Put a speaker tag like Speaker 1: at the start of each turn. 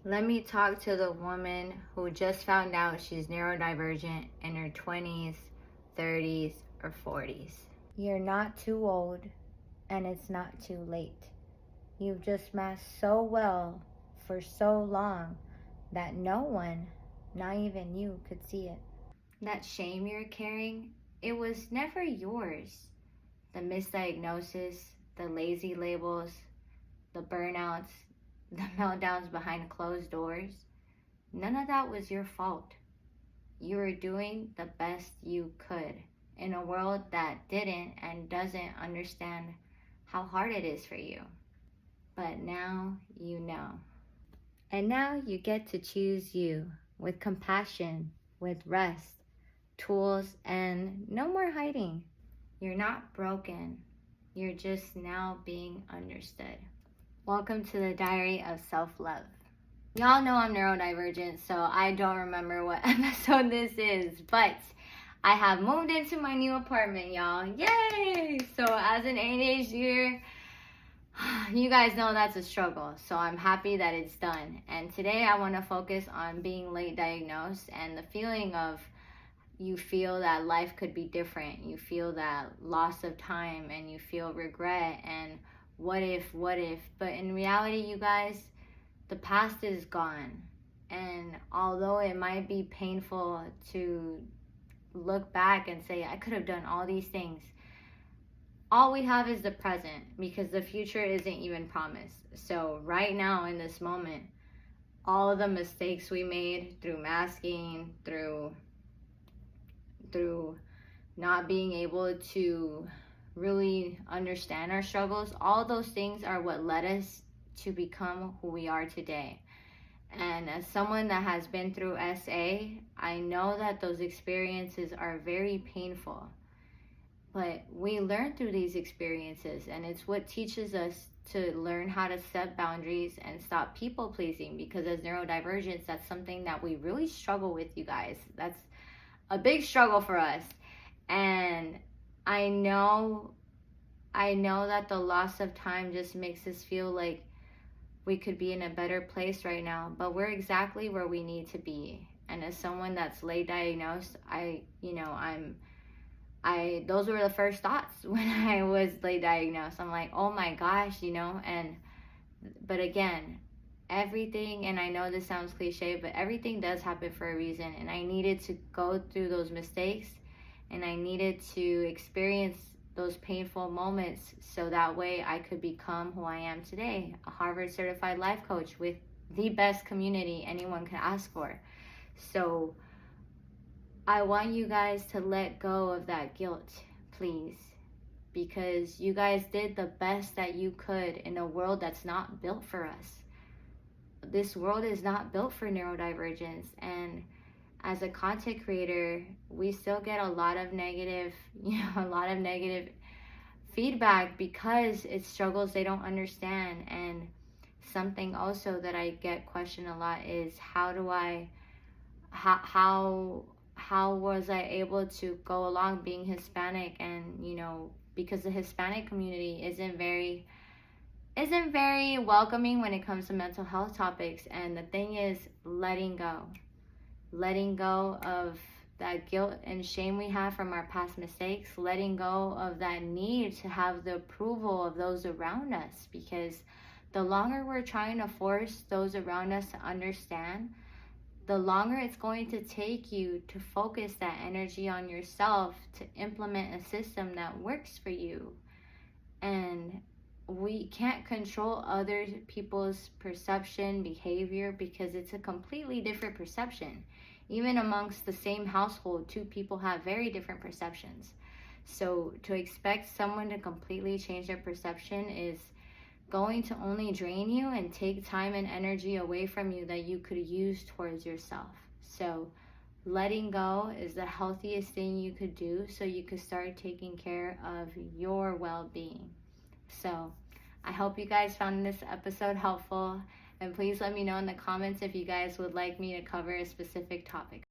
Speaker 1: Let me talk to the woman who just found out she's neurodivergent in her 20s, 30s, or 40s. You're not too old, and it's not too late. You've just masked so well for so long that no one, not even you, could see it. That shame you're carrying, it was never yours. The misdiagnosis, the lazy labels, the burnouts, the meltdowns behind closed doors, none of that was your fault. You were doing the best you could in a world that didn't and doesn't understand how hard it is for you. But now you know. And now you get to choose you with compassion, with rest, tools, and no more hiding. You're not broken. You're just now being understood. Welcome to the Diary of Self-Love. Y'all know I'm neurodivergent, so I don't remember what episode this is, but I have moved into my new apartment, y'all. Yay! So as an ADHDer, you guys know that's a struggle, so I'm happy that it's done. And today I want to focus on being late diagnosed and the feeling of you feel that life could be different. You feel that loss of time and you feel regret and what if, but in reality, you guys, the past is gone. And although it might be painful to look back and say, I could have done all these things, all we have is the present because the future isn't even promised. So right now in this moment, all of the mistakes we made through masking, through not being able to really understand our struggles, all those things are what led us to become who we are today. And as someone that has been through SA, I know that those experiences are very painful. But we learn through these experiences, and it's what teaches us to learn how to set boundaries and stop people pleasing, because as neurodivergents, that's something that we really struggle with, you guys. That's a big struggle for us. And I know that the loss of time just makes us feel like we could be in a better place right now, but we're exactly where we need to be. And as someone that's late diagnosed, those were the first thoughts when I was late diagnosed. I'm like, oh my gosh, but again, everything, and I know this sounds cliche, but everything does happen for a reason. And I needed to go through those mistakes, and I needed to experience those painful moments so that way I could become who I am today, a Harvard certified life coach with the best community anyone could ask for. So I want you guys to let go of that guilt, please, because you guys did the best that you could in a world that's not built for us. This world is not built for neurodivergence, and as a content creator, we still get a lot of negative feedback because it's struggles they don't understand. And something also that I get questioned a lot is how was I able to go along being Hispanic, and because the Hispanic community isn't very welcoming when it comes to mental health topics. And the thing is, letting go of that guilt and shame we have from our past mistakes, letting go of that need to have the approval of those around us, because the longer we're trying to force those around us to understand, the longer it's going to take you to focus that energy on yourself to implement a system that works for you. And we can't control other people's perception, behavior, because it's a completely different perception. Even amongst the same household, two people have very different perceptions. So to expect someone to completely change their perception is going to only drain you and take time and energy away from you that you could use towards yourself. So letting go is the healthiest thing you could do, so you could start taking care of your well-being. So I hope you guys found this episode helpful, and please let me know in the comments if you guys would like me to cover a specific topic.